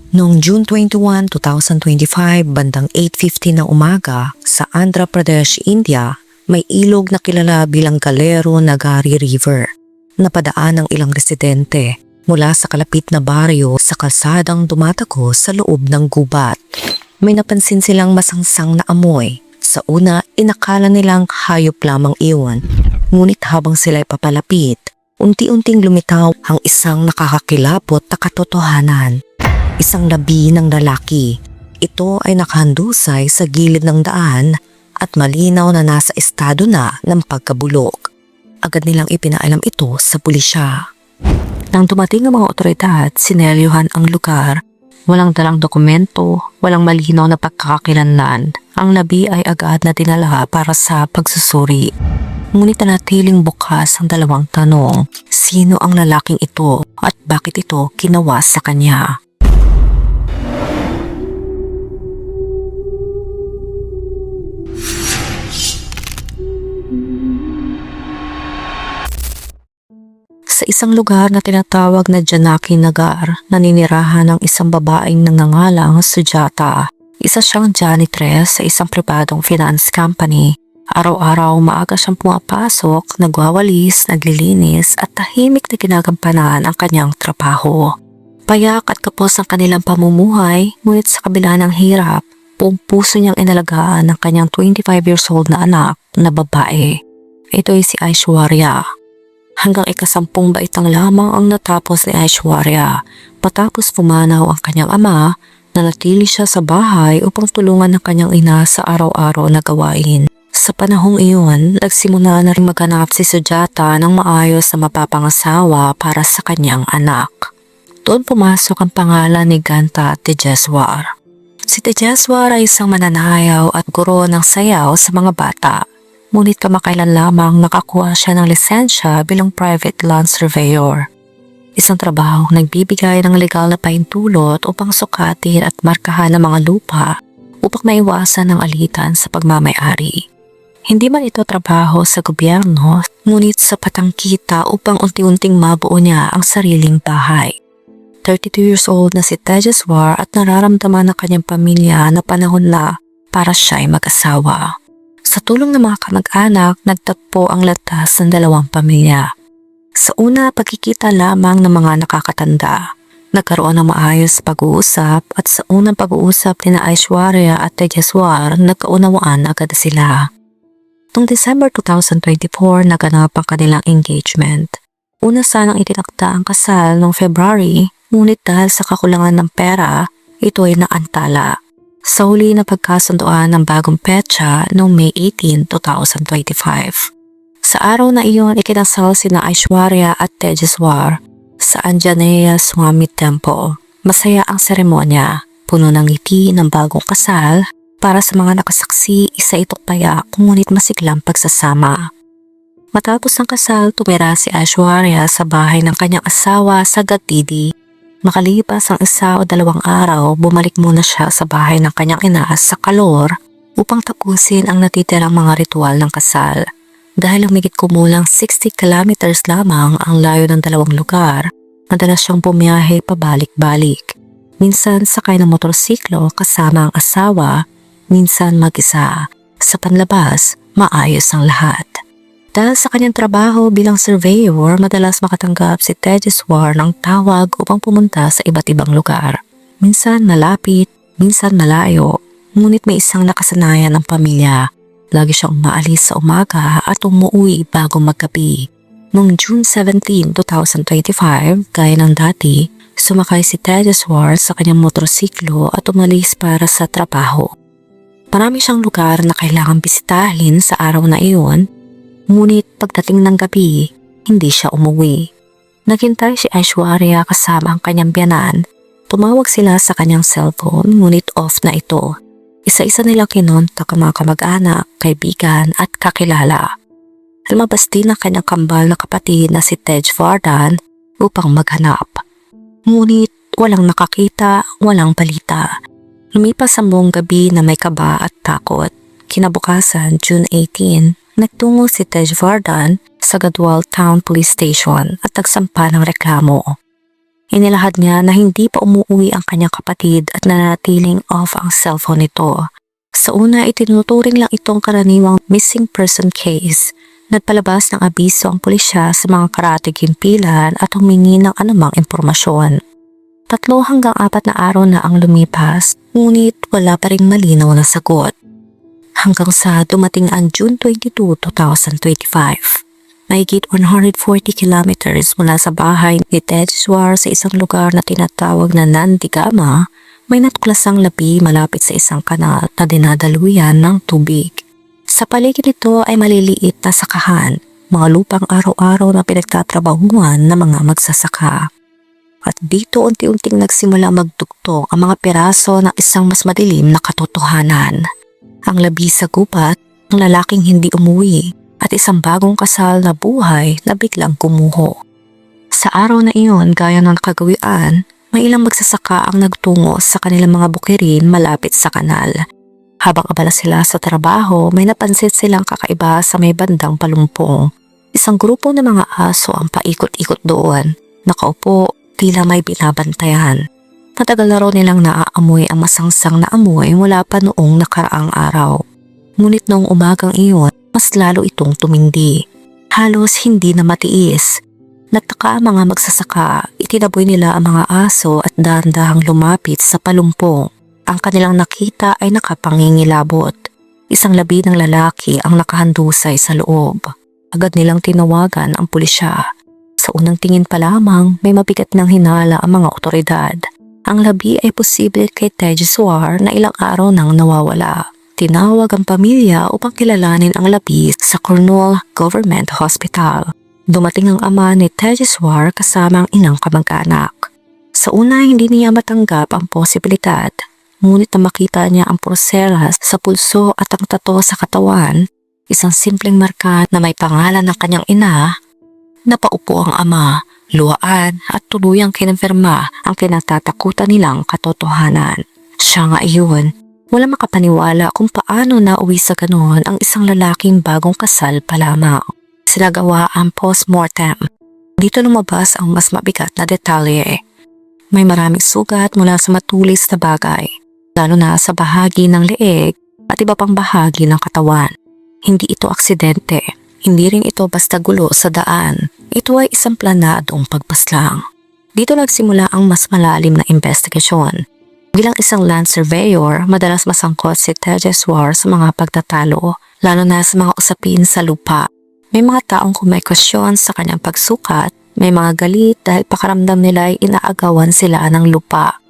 Noong June 21, 2025, bandang 8:50 ng umaga sa Andhra Pradesh, India, may ilog na kilala bilang Galero Nagari River. Napadaan ng ilang residente mula sa kalapit na baryo sa kalsadang dumatakbo sa loob ng gubat. May napansin silang masangsang na amoy. Sa una, inakala nilang hayop lamang iyon. Ngunit habang sila'y papalapit, unti-unting lumitaw ang isang nakakakilabot na katotohanan. Isang labi ng lalaki. Ito ay nakahandusay sa gilid ng daan at malinaw na nasa estado na ng pagkabulok. Agad nilang ipinaalam ito sa pulisya. Nang dumating ang mga otoridad, sinelyuhan ang lugar. Walang dalang dokumento, walang malinaw na pagkakakilanlan. Ang labi ay agad na dinala para sa pagsusuri. Ngunit nanatiling bukas ang dalawang tanong. Sino ang lalaking ito at bakit ito ginawa sa kanya? Sa isang lugar na tinatawag na Janaki Nagar, naninirahan ng isang babaeng nangangalang Sujata. Isa siyang janitress sa isang pribadong finance company. Araw-araw maaga siyang pumapasok, nagwawalis, naglilinis at tahimik na ginagampanan ang kanyang trabaho. Payak at kapos ang kanilang pamumuhay, ngunit sa kabila ng hirap, buong puso niyang inalagaan ng kanyang 25 years old na anak na babae. Ito ay si Aishwarya. Hanggang ikasampung baitang lamang ang natapos ni Aishwarya. Matapos pumanaw ang kanyang ama, nanatili siya sa bahay upang tulungan ng kanyang ina sa araw-araw na gawain. Sa panahong iyon, nagsimula na rin maghanap si Sujata ng maayos na mapapangasawa para sa kanyang anak. Doon pumasok ang pangalan ni Ganta Tejeswar. Si Tejeswar ay isang mananayaw at guro ng sayaw sa mga bata. Ngunit kamakailan lamang nakakuha siya ng lisensya bilang private land surveyor. Isang trabaho nagbibigay ng legal na pahintulot upang sukatin at markahan ang mga lupa upang maiwasan ang alitan sa pagmamay-ari. Hindi man ito trabaho sa gobyerno, ngunit sapat ang kita upang unti-unting mabuo niya ang sariling bahay. 32 years old na si Tejeswar at nararamdaman ng kanyang pamilya na panahon na para siya'y mag-asawa. Sa tulong ng mga kamag-anak, nagtagpo ang landas ng dalawang pamilya. Sa una, pagkikita lamang ng mga nakakatanda. Nagkaroon ng maayos pag-uusap at sa unang pag-uusap ni Aishwarya at Tejeswar, nagkaunawaan agad sila. Noong December 2024, naganap ang kanilang engagement. Una sanang itinakda ang kasal noong February, ngunit dahil sa kakulangan ng pera, ito ay naantala. Sa huli na pagkasunduan ng bagong petsa noong May 18, 2025. Sa araw na iyon, ikinasal sina Aishwarya at Tejeswar sa Anjaneya Swami Temple. Masaya ang seremonya, puno ng ngiti ng bagong kasal. Para sa mga nakasaksi, isa itong payak ngunit masiglang pagsasama. Matapos ang kasal, tumira si Aishwarya sa bahay ng kanyang asawa sa Gatidi. Makalipas ang 1 o 2 araw, bumalik muna siya sa bahay ng kanyang ina sa Kalor upang tapusin ang natitirang mga ritual ng kasal. Dahil humigit kumulang 60 kilometers lamang ang layo ng dalawang lugar, madalas siyang bumiyahe pabalik-balik. Minsan sakay ng motorsiklo kasama ang asawa, minsan mag-isa. Sa panlabas, maayos ang lahat. Dahil sa kanyang trabaho bilang surveyor, madalas makatanggap si Tejeswar ng tawag upang pumunta sa iba't ibang lugar. Minsan malapit, minsan malayo, ngunit may isang nakasanayan ng pamilya. Lagi siyang maalis sa umaga at umuwi bago maggabi. Noong June 17, 2025, gaya ng dati, sumakay si Tejeswar sa kanyang motorsiklo at umalis para sa trabaho. Marami siyang lugar na kailangang bisitahin sa araw na iyon. Ngunit pagdating ng gabi, hindi siya umuwi. Naghintay si Aishwarya kasama ang kanyang biyanan. Tumawag sila sa kanyang cellphone ngunit off na ito. Isa-isa nilang kinontak ang mga kamag-anak, kaibigan at kakilala. Lumabas din ang kanyang kambal na kapatid na si Tejvardhan upang maghanap. Ngunit walang nakakita, walang balita. Lumipas ang buong gabi na may kaba at takot. Kinabukasan, June 18, nagtungo si Tejvardhan sa Gadwal Town Police Station at nagsampa ng reklamo. Inilahad niya na hindi pa umuwi ang kanyang kapatid at nanatiling off ang cellphone nito. Sa una, itinuturing lang itong karaniwang missing person case. Nagpalabas ng abiso ang pulisya sa mga karatig himpilan at humingi ng anumang impormasyon. 3 hanggang 4 na araw na ang lumipas, ngunit wala pa ring malinaw na sagot. Hanggang sa dumating ang June 22, 2025. Mahigit 140 kilometers mula sa bahay ni Tejswar sa isang lugar na tinatawag na Nandigama, may natuklasang labi malapit sa isang kanal na dinadaluyan ng tubig. Sa paligid nito ay maliliit na sakahan, mga lupang araw-araw na pinagtatrabahuan ng mga magsasaka. At dito unti-unting nagsimula magdugtong ang mga piraso ng isang mas madilim na katotohanan. Ang labi sa gubat, ang lalaking hindi umuwi, at isang bagong kasal na buhay na biglang kumuho. Sa araw na iyon, gaya ng kagawian, may ilang magsasaka ang nagtungo sa kanilang mga bukirin malapit sa kanal. Habang abala sila sa trabaho, may napansin silang kakaiba sa may bandang palumpong. Isang grupo ng mga aso ang paikot-ikot doon, nakaupo, tila may binabantayan. Matagal na raw nilang naaamoy ang masangsang na amoy mula pa noong nakaraang araw. Ngunit noong umagang iyon, mas lalo itong tumindi. Halos hindi na matiis. Nagtaka ang mga magsasaka, itinaboy nila ang mga aso at dahan-dahang lumapit sa palumpong. Ang kanilang nakita ay nakapangingilabot. Isang labi ng lalaki ang nakahandusay sa loob. Agad nilang tinawagan ang pulisya. Sa unang tingin pa lamang, may mabigat ng hinala ang mga otoridad. Ang labi ay posible kay Tejswar na ilang araw nang nawawala. Tinawag ang pamilya upang kilalanin ang labi sa Kurnool Government Hospital. Dumating ang ama ni Tejswar kasama ang inang kamag-anak. Sa una, hindi niya matanggap ang posibilidad, ngunit na makita niya ang porselas sa pulso at ang tato sa katawan, isang simpleng marka na may pangalan ng kanyang ina. Napaupo ang ama, luhaan at tuluyang kinonfirma ang kinatatakutan nilang katotohanan. Siya nga iyon. Wala makapaniwala kung paano nauwi sa ganon ang isang lalaking bagong kasal pa lamang. Sinagawa ang post-mortem. Dito lumabas ang mas mabigat na detalye. May maraming sugat mula sa matulis na bagay, lalo na sa bahagi ng leeg at iba pang bahagi ng katawan. Hindi ito aksidente. Hindi rin ito basta gulo sa daan. Ito ay isang planadong pagpaslang. Dito nagsimula ang mas malalim na investigasyon. Bilang isang land surveyor, madalas masangkot si Tejswar sa mga pagtatalo, lalo na sa mga usapin sa lupa. May mga taong kumekosyon sa kanyang pagsukat, may mga galit dahil pakaramdam nila ay inaagawan sila ng lupa.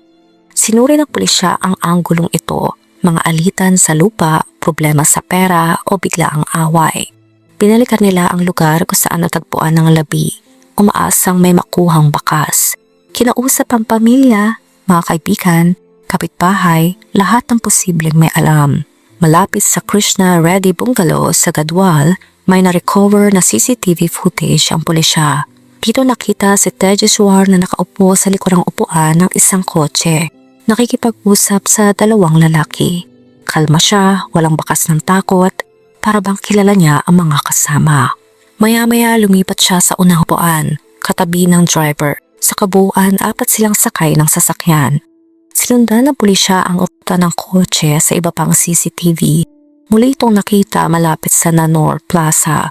Sinuri ng pulisya ang anggulong ito, mga alitan sa lupa, problema sa pera o biglaang away. Pinalikan nila ang lugar kung saan natagpuan ng labi, umaasang may makuhang bakas. Kinausap ang pamilya, mga kaibigan, kapitbahay, lahat ng posibleng may alam. Malapit sa Krishna Reddy Bungalow sa Gadwal, may na-recover na CCTV footage ang pulisya. Dito nakita si Tejswar na nakaupo sa likurang upuan ng isang kotse. Nakikipag-usap sa 2 lalaki. Kalma siya, walang bakas ng takot, para bang kilala niya ang mga kasama. Maya-maya lumipat siya sa unang upuan, katabi ng driver. Sa kabuuan, 4 silang sakay ng sasakyan. Sinundan ng pulisya ang ruta ng kotse sa iba pang CCTV. Muli itong nakita malapit sa Nanor Plaza.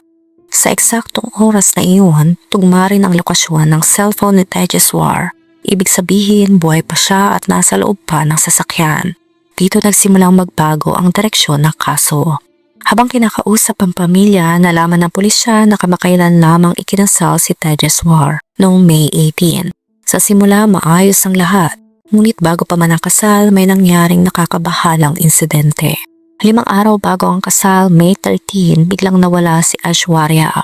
Sa eksaktong oras na iyon, tugma rin ang lokasyon ng cellphone ni Tejswar. Ibig sabihin, buhay pa siya at nasa loob pa ng sasakyan. Dito nagsimulang magbago ang direksyon ng kaso. Habang kinakausap ang pamilya, nalaman ng pulisya na kamakailan lamang ikinasal si Tejswar noong May 18. Sa simula, maayos ang lahat. Ngunit bago pa man ang kasal, may nangyaring nakakabahalang insidente. 5 araw bago ang kasal, May 13, biglang nawala si Aishwarya.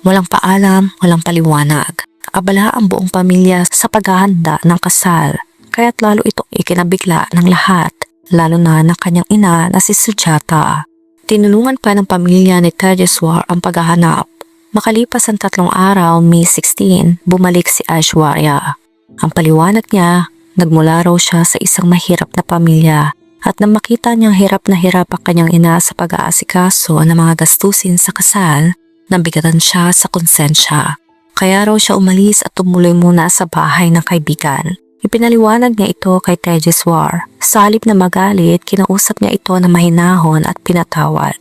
Walang paalam, walang paliwanag. Abala ang buong pamilya sa paghahanda ng kasal, kaya't lalo itong ikinabigla ng lahat, lalo na ng kanyang ina na si Sujata. Tinulungan pa ng pamilya ni Tejswar ang paghahanap. Makalipas ang 3 araw, May 16, bumalik si Aishwarya. Ang paliwanag niya, nagmula raw siya sa isang mahirap na pamilya at nang makita niyang hirap na hirap ang kanyang ina sa pag-aasikaso ng mga gastusin sa kasal, nabigatan siya sa konsensya. Kaya raw siya umalis at tumuloy muna sa bahay ng kaibigan. Ipinaliwanag niya ito kay Tejaswar. Sa halip na magalit, kinausap niya ito na mahinahon at pinatawad.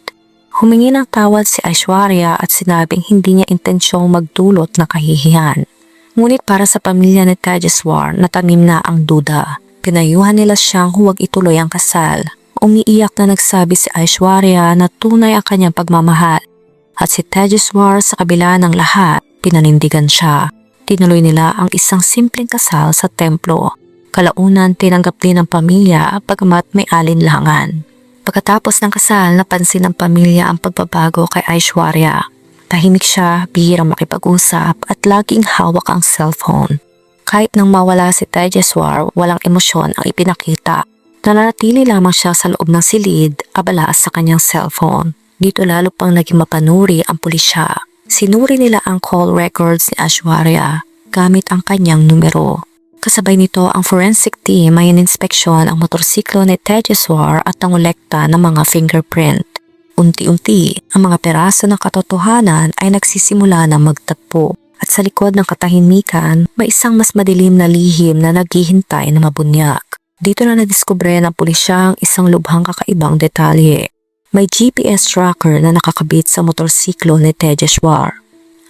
Humingi ng tawad si Aishwarya at sinabing hindi niya intensyong magdulot ng kahihiyan. Ngunit para sa pamilya ni Tejaswar, natanim na ang duda. Pinayuhan nila siyang huwag ituloy ang kasal. Umiiyak na nagsabi si Aishwarya na tunay ang kanyang pagmamahal. At si Tejaswar sa kabila ng lahat, pinanindigan siya. Tinuloy nila ang isang simpleng kasal sa templo. Kalaunan tinanggap din ng pamilya pagkamat may alinlangan. Pagkatapos ng kasal, napansin ng pamilya ang pagbabago kay Aishwarya. Tahimik siya, bihirang makipag-usap at laging hawak ang cellphone. Kahit nang mawala si Tejaswar, walang emosyon ang ipinakita. Nananatili lamang siya sa loob ng silid, abala sa kanyang cellphone. Dito lalo pang naging mapanuri ang pulisya. Sinuri nila ang call records ni Aishwarya gamit ang kanyang numero. Kasabay nito ang forensic team ay ininspeksyon ang motorsiklo ni Tejaswar at nangolekta ng mga fingerprint. Unti-unti, ang mga peraso ng katotohanan ay nagsisimula na magtagpo at sa likod ng katahimikan may isang mas madilim na lihim na naghihintay na mabunyak. Dito na nadiskubre ng pulisya ang isang lubhang kakaibang detalye. May GPS tracker na nakakabit sa motorsiklo ni Tejaswar.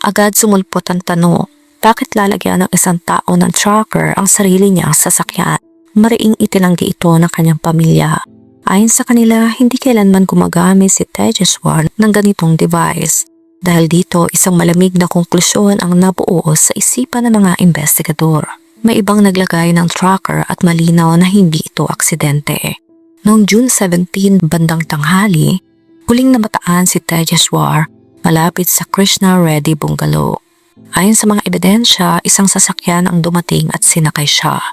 Agad sumulpot ang tanong. Bakit lalagyan ng isang tao ng tracker ang sarili niyang sasakyan? Mariing itinanggi ito ng kanyang pamilya. Ayon sa kanila, hindi kailanman gumagamit si Tejaswar ng ganitong device. Dahil dito, isang malamig na konklusyon ang nabuo sa isipan ng mga investigador. May ibang naglagay ng tracker at malinaw na hindi ito aksidente. Noong June 17, bandang tanghali, huling namataan si Tejaswar malapit sa Krishna Reddy Bungalow. Ayon sa mga ebidensya, isang sasakyan ang dumating at sinakay siya.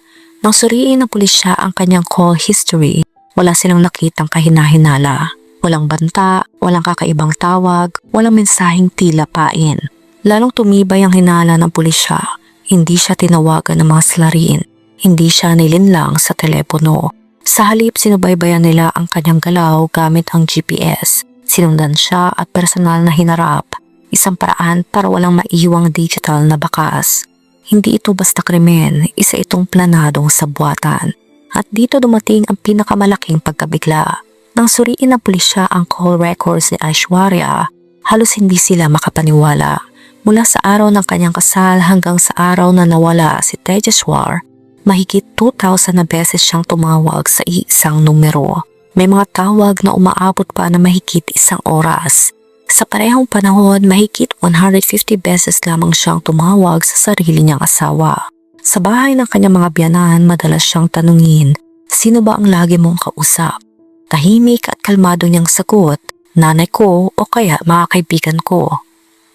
Nang suriin ng pulisya ang kanyang call history, wala silang nakitang kahinahinala. Walang banta, walang kakaibang tawag, walang mensaheng tila pain. Lalong tumibay ang hinala ng pulisya. Hindi siya tinawagan ng mga salarin. Hindi siya nilinlang sa telepono. Sa halip, sinubaybayan nila ang kanyang galaw gamit ang GPS. Sinundan siya at personal na hinarap. Isang paraan para walang maiiwang digital na bakas. Hindi ito basta krimen, isa itong planadong sabwatan. At dito dumating ang pinakamalaking pagkabigla. Nang suriin ng pulisya ang call records ni Aishwarya, halos hindi sila makapaniwala. Mula sa araw ng kanyang kasal hanggang sa araw na nawala si Tejaswar, mahigit 2,000 na beses siyang tumawag sa iisang numero. May mga tawag na umaabot pa na mahigit isang oras. Sa parehong panahon, mahigit 150 beses lamang siyang tumawag sa sarili niyang asawa. Sa bahay ng kanyang mga biyanan, madalas siyang tanungin, sino ba ang lagi mong kausap? Tahimik at kalmado niyang sagot, nanay ko o kaya mga kaibigan ko.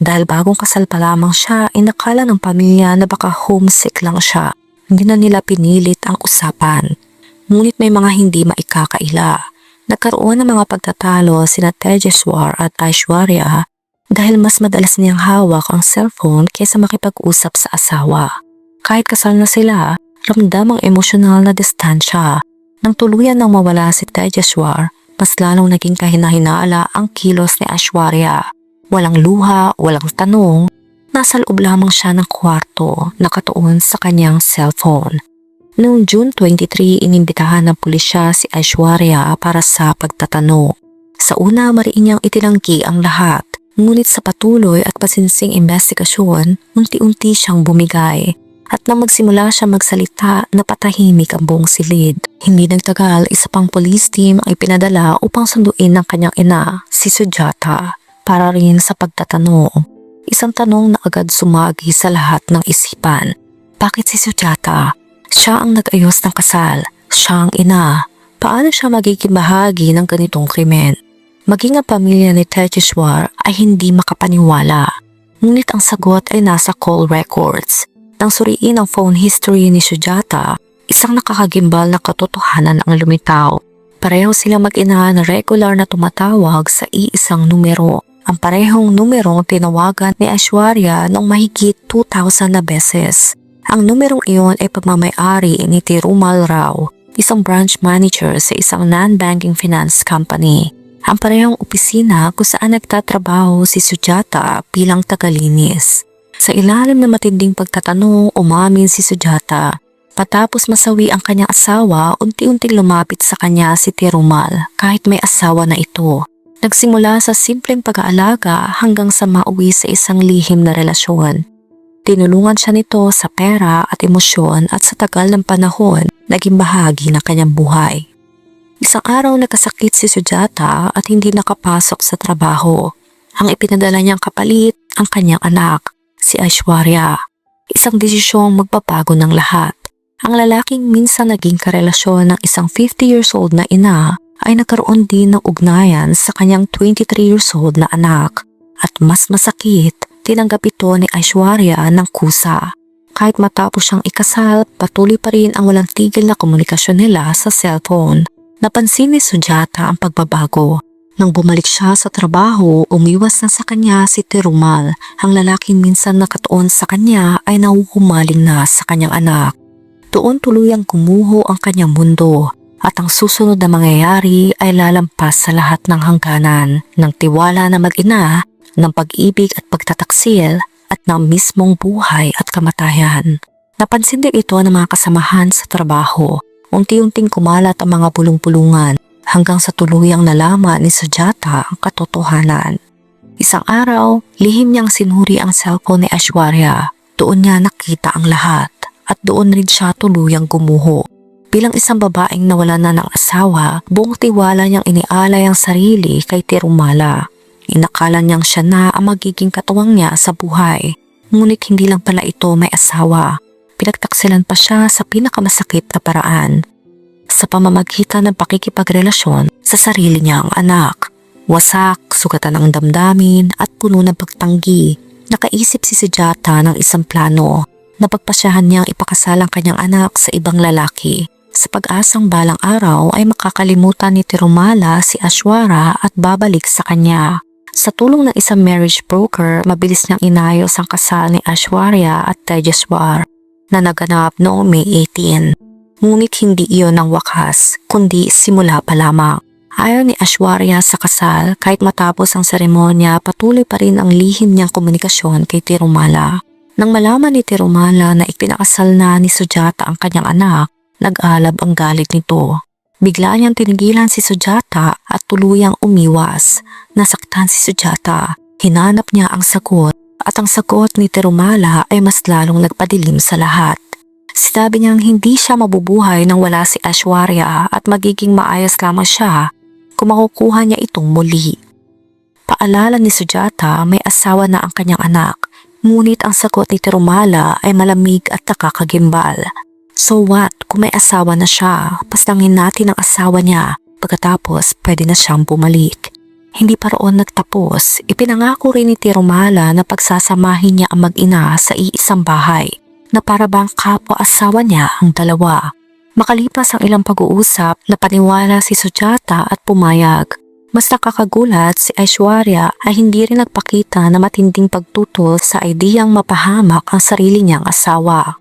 Dahil bagong kasal pa lamang siya, inakala ng pamilya na baka homesick lang siya. Hindi na nila pinilit ang usapan. Ngunit may mga hindi maikakaila. Nagkaroon ng mga pagtatalo sina Tejaswar at Aishwarya dahil mas madalas niyang hawak ang cellphone kaysa makipag-usap sa asawa. Kahit kasal na sila, ramdam ang emosyonal na distansya. Nang tuluyan nang mawala si Tejaswar, mas lalong naging kahinahinala ang kilos ni Aishwarya. Walang luha, walang tanong, nasa loob lamang siya ng kwarto, nakatuon sa kanyang cellphone. Noong June 23, inimbitahan ng pulisya si Aishwarya para sa pagtatanong. Sa una, mariin niyang itinanggi ang lahat. Ngunit sa patuloy at pasinsing investigasyon, unti-unti siyang bumigay. At nang magsimula siya magsalita, napatahimik ang buong silid. Hindi nagtagal, isa pang police team ay pinadala upang sunduin ng kanyang ina, si Sujata, para rin sa pagtatanong. Isang tanong na agad sumagi sa lahat ng isipan. Bakit si Sujata? Siya ang nag-ayos ng kasal. Siya ang ina. Paano siya magiging bahagi ng ganitong krimen? Maging ang pamilya ni Tejaswar ay hindi makapaniwala. Ngunit ang sagot ay nasa call records. Nang suriin ang phone history ni Sujata, isang nakakagimbal na katotohanan ang lumitaw. Pareho sila mag-ina na regular na tumatawag sa iisang numero. Ang parehong numerong tinawagan ni Aishwarya noong mahigit 2,000 na beses. Ang numerong iyon ay pagmamay-ari ni Tirumal Rao, isang branch manager sa isang non-banking finance company. Ang parehong opisina kung saan nagtatrabaho si Sujata bilang tagalinis. Sa ilalim ng matinding pagtatanong, umamin si Sujata. Patapos masawi ang kanyang asawa, unti-unting lumapit sa kanya si Tirumal kahit may asawa na ito. Nagsimula sa simpleng pag-aalaga hanggang sa mauwi sa isang lihim na relasyon. Tinulungan siya nito sa pera at emosyon at sa tagal ng panahon, naging bahagi ng kanyang buhay. Isang araw nagkasakit si Sujata at hindi nakapasok sa trabaho. Ang ipinadala niyang kapalit ang kanyang anak, si Aishwarya. Isang desisyong magbabago ng lahat. Ang lalaking minsan naging karelasyon ng isang 50 years old na ina ay nagkaroon din ng ugnayan sa kanyang 23 years old na anak. At mas masakit, tinanggap ito ni Aishwarya ng kusa. Kahit matapos siyang ikasal, patuloy pa rin ang walang tigil na komunikasyon nila sa cellphone. Napansin ni Sujata ang pagbabago. Nang bumalik siya sa trabaho, umiwas na sa kanya si Tirumal. Ang lalaking minsan nakatuon sa kanya ay nahuhumaling na sa kanyang anak. Doon tuluyang gumuho ang kanyang mundo at ang susunod na mangyayari ay lalampas sa lahat ng hangganan ng tiwala na mag-ina, ng pag-ibig at pagtataksil at ng mismong buhay at kamatayan. Napansin din ito ng mga kasamahan sa trabaho. Unti-unting kumalat ang mga bulong-bulungan hanggang sa tuluyang nalaman ni Sujata ang katotohanan. Isang araw, lihim niyang sinuri ang cellphone ni Aishwarya. Doon niya nakita ang lahat at doon rin siya tuluyang gumuho. Bilang isang babaeng nawala na ng asawa, buong tiwala niyang inialay ang sarili kay Tirumala. Inakala niyang siya na ang magiging katuwang niya sa buhay. Ngunit hindi lang pala ito may asawa. Pinagtaksilan pa siya sa pinakamasakit na paraan. Sa pamamagitan ng pakikipagrelasyon sa sarili niyang anak. Wasak, sugatan ng damdamin at puno ng pagtanggi. Nakaisip si Sujata ng isang plano. Napagpasyahan niyang ipakasal ang kanyang anak sa ibang lalaki. Sa pag-asang balang araw ay makakalimutan ni Tirumala si Aishwarya at babalik sa kanya. Sa tulong ng isang marriage broker, mabilis niyang inayos ang kasal ni Aishwarya at Tejaswar na naganap noong May 18. Ngunit hindi iyon ang wakas, kundi simula pa lamang. Ayon ni Aishwarya sa kasal, kahit matapos ang seremonya, patuloy pa rin ang lihim niyang komunikasyon kay Tirumala. Nang malaman ni Tirumala na ipinakasal na ni Sujata ang kanyang anak, nag-alab ang galit nito. Bigla niyang tinigilan si Sujata at tuluyang umiwas. Nasaktan si Sujata. Hinanap niya ang sagot at ang sagot ni Tirumala ay mas lalong nagpadilim sa lahat. Sinabi niyang hindi siya mabubuhay nang wala si Aishwarya at magiging maayos lamang siya kung makukuha niya itong muli. Paalala ni Sujata, may asawa na ang kanyang anak, ngunit ang sagot ni Tirumala ay malamig at nakakagimbal. So what kung may asawa na siya, pastangin natin ang asawa niya, pagkatapos pwede na siyang bumalik. Hindi pa roon nagtapos, ipinangako rin ni Tirumala na pagsasamahin niya ang mag-ina sa iisang bahay na para bang kapwa-asawa niya ang dalawa. Makalipas ang ilang pag-uusap, napaniwala si Sujata at pumayag. Mas nakakagulat, si Aishwarya ay hindi rin nagpakita na matinding pagtutol sa ideyang mapahamak ang sarili niyang asawa.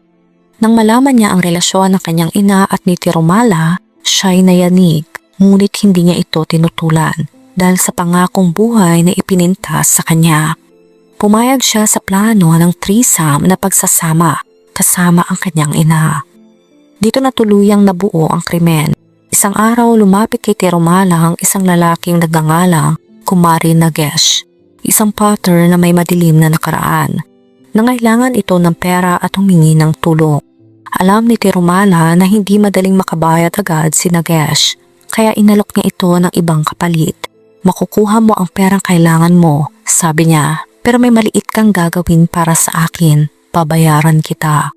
Nang malaman niya ang relasyon ng kanyang ina at ni Tirumala, siya'y nayanig, ngunit hindi niya ito tinutulan dahil sa pangakong buhay na ipinintas sa kanya. Pumayag siya sa plano ng threesome na pagsasama kasama ang kanyang ina. Dito na tuluyang nabuo ang krimen. Isang araw lumapit kay Tirumala ang isang lalaking nagngangalang Kumari Nagesh, isang potter na may madilim na nakaraan. Nangailangan ito ng pera at humingi ng tulong. Alam ni Tirumala na hindi madaling makabayad agad si Nagesh, kaya inalok niya ito ng ibang kapalit. Makukuha mo ang perang kailangan mo, sabi niya, pero may maliit kang gagawin para sa akin, babayaran kita.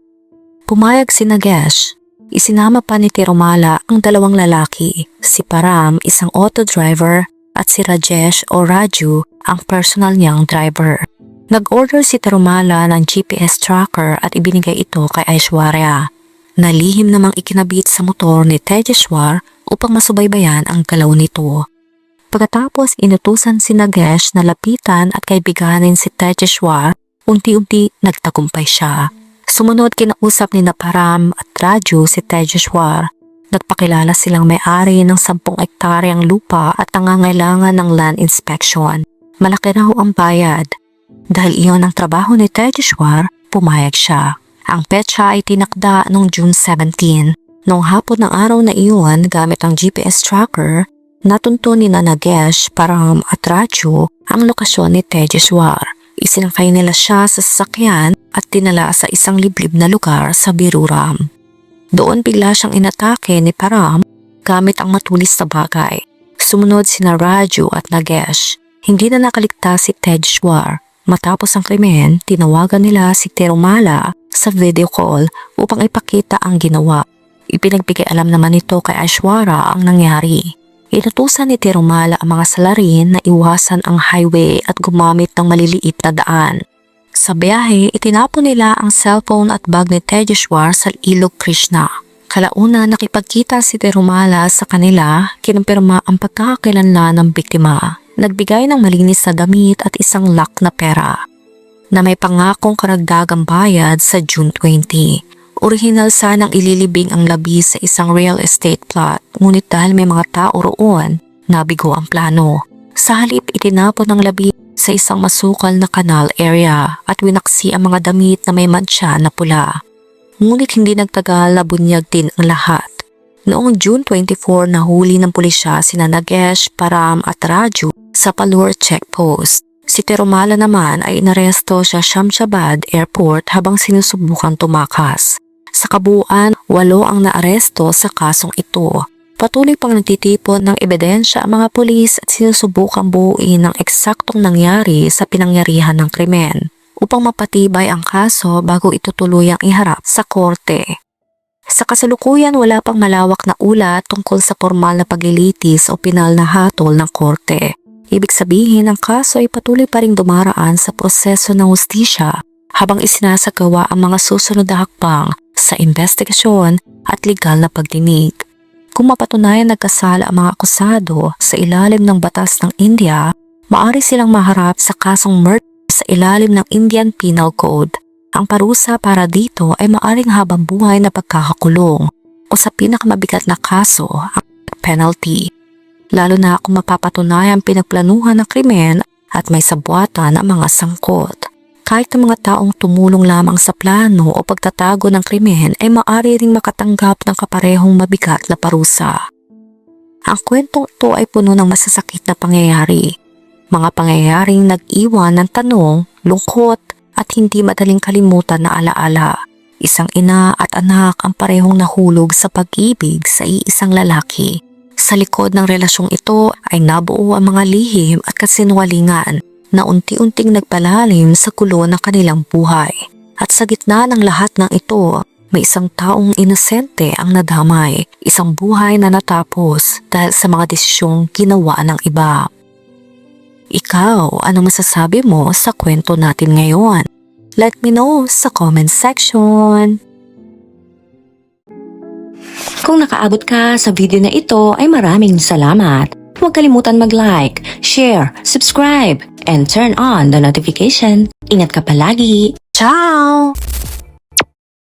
Pumayag si Nagesh. Isinama pa ni Tirumala ang dalawang lalaki, si Param, isang auto driver, at si Rajesh o Raju, ang personal niyang driver. Nag-order si Tirumala ng GPS tracker at ibinigay ito kay Aishwarya. Nalihim namang ikinabit sa motor ni Tejaswar upang masubaybayan ang galaw nito. Pagkatapos inutusan si Nagesh na lapitan at kaibiganin si Tejaswar, unti-unti nagtagumpay siya. Sumunod kinausap ni Param at Raju si Tejaswar. Nagpakilala silang may-ari ng 10 ektaryang lupa at nangangailangan ng land inspection. Malaki raw ang bayad. Dahil iyon ang trabaho ni Tejeshwar, pumayag siya. Ang petsa ay tinakda noong June 17. Noong hapon ng araw na iyon, gamit ang GPS tracker, natunto ni Nagesh, Param at Raju ang lokasyon ni Tejeshwar. Isinakay nila siya sa sasakyan at dinala sa isang liblib na lugar sa Biruram. Doon bigla siyang inatake ni Param gamit ang matulis na bagay. Sumunod sina Raju at Nagesh. Hindi na nakaligtas si Tejeshwar. Matapos ang krimen, tinawagan nila si Tirumala sa video call upang ipakita ang ginawa. Ipinagbigay alam naman ito kay Aishwarya ang nangyari. Inutusan ni Tirumala ang mga salarin na iwasan ang highway at gumamit ng maliliit na daan. Sa biyahe, itinapon nila ang cellphone at bag ni Tejeshwar sa ilog Krishna. Kalauna nakipagkita si Tirumala sa kanila, kinumpirma ang pagkakakilanlan ng biktima. Nagbigay ng malinis na damit at isang lock na pera na may pangakong karagdagang bayad sa June 20. Orihinal sanang ililibing ang labi sa isang real estate plot, ngunit dahil may mga tao roon, nabigo ang plano. Sa halip, itinapon ang labi sa isang masukal na canal area at winaksi ang mga damit na may mantsa na pula. Ngunit hindi nagtagal na bunyag din ang lahat. Noong June 24, nahuli ng pulisya sina Nagesh, Param at Raju sa Palur checkpost. Si Tirumala naman ay inaresto sa Shamshabad Airport habang sinusubukang tumakas. Sa kabuuan, 8 ang naaresto sa kasong ito. Patuloy pang nagtitipon ng ebidensya ang mga pulis at sinusubukang buuin ang eksaktong nangyari sa pinangyarihan ng krimen upang mapatibay ang kaso bago ito tuluyang iharap sa korte. Sa kasalukuyan, wala pang malawak na ulat tungkol sa formal na paglilitis o pinal na hatol ng korte. Ibig sabihin, ang kaso ay patuloy pa ring dumaraan sa proseso ng hustisya habang isinasagawa ang mga susunod na hakbang sa investigasyon at legal na pagdinig. Kung mapatunayan nagkasala ang mga akusado sa ilalim ng batas ng India, maaari silang maharap sa kasong murder sa ilalim ng Indian Penal Code. Ang parusa para dito ay maaring habang buhay na pagkakakulong o sa pinakamabigat na kaso ang penalty. Lalo na kung mapapatunayan pinagplanuhan ng krimen at may sabuatan ang mga sangkot. Kahit ang mga taong tumulong lamang sa plano o pagtatago ng krimen ay maaari ring makatanggap ng kaparehong mabigat na parusa. Ang kwentong ito ay puno ng masasakit na pangyayari. Mga pangyayaring nag-iwan ng tanong, lungkot at hindi madaling kalimutan na alaala. Isang ina at anak ang parehong nahulog sa pag-ibig sa iisang lalaki. Sa likod ng relasyong ito ay nabuo ang mga lihim at kasinungalingan na unti-unting nagpalalim sa gulo ng kanilang buhay. At sa gitna ng lahat ng ito, may isang taong inosente ang nadamay, isang buhay na natapos dahil sa mga desisyong ginawa ng iba. Ikaw, ano masasabi mo sa kwento natin ngayon? Let me know sa comment section. Kung nakaabot ka sa video na ito ay maraming salamat. Huwag kalimutan mag-like, share, subscribe, and turn on the notification. Ingat ka palagi. Ciao!